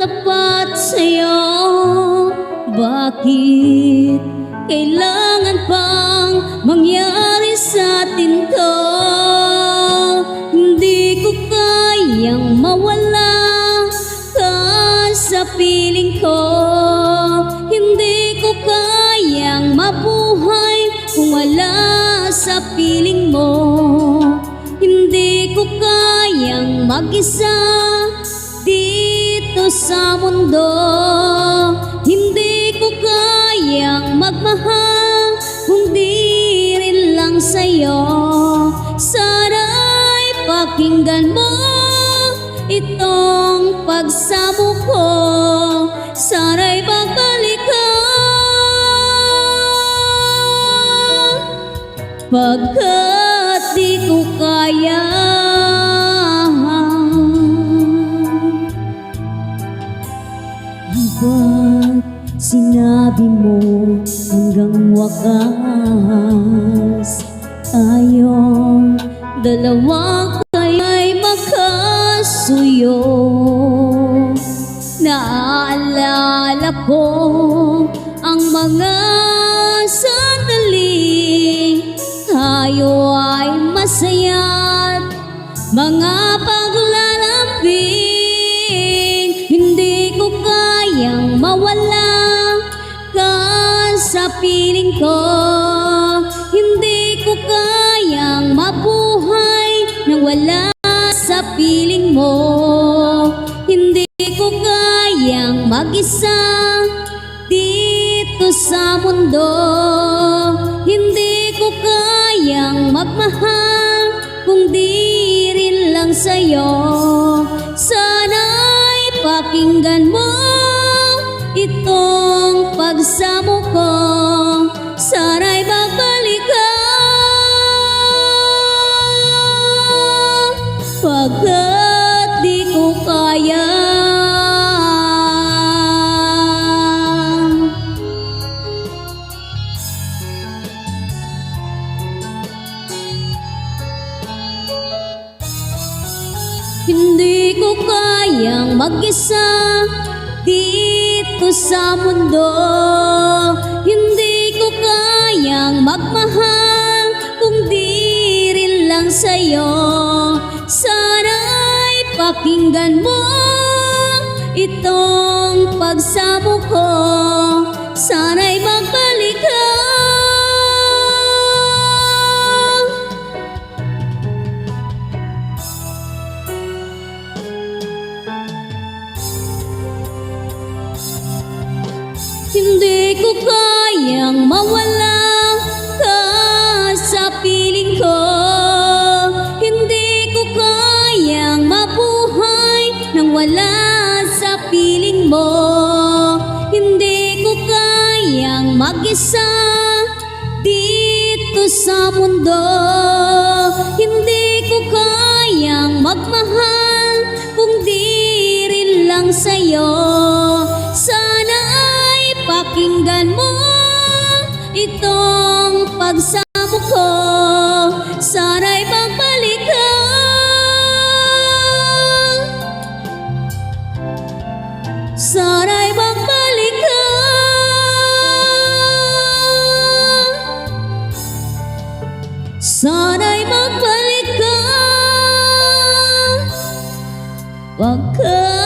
tapat sa'yo. Bakit kailangan pang mangyari sa atin to? Hindi ko kayang mawala ka sa piling ko. Hindi ko kayang mabuhay kung wala sa piling mo. Hindi ko kayang mag-isa dito sa mundo. Hindi ko kayang magmahal kung di rin lang sa'yo. Sana'y pakinggan mo itong pagsamo ko. Sana'y magbalik ka, pagkat di ko kaya. Ba't sinabi mo hanggang wakas tayong dalawa kaya'y magkasuyo? Naaalala ko ang mga sandali tayo ay masaya't mga paglalambing. Hindi ko kayang mawala ka sa piling ko. Hindi ko kayang mabuhay nang wala sa piling mo. Hindi ko kayang mag-isa dito sa mundo. Hindi ko kayang magmahal kung di rin lang sa'yo. Sana'y pakinggan mo itong pagsamo ko. Sana'y magbalik ka, pagkat di ko kaya. Hindi ko kayang mag-isa dito sa mundo. Hindi ko kayang magmahal kung di rin lang sa'yo. Sana'y pakinggan mo itong pagsamo ko. Sana'y magbalik ka, hindi ko kayang mawala ka sa piling ko. Hindi ko kayang mabuhay nang wala sa piling mo. Hindi ko kayang mag-isa dito sa mundo. Hindi ko kayang magmahal kung di rin lang sa'yo. Sana'y pakinggan mo itong pagsamo ko. Sana'y magbalik ka, sana'y magbalik ka, sana'y magbalik ka, pagkat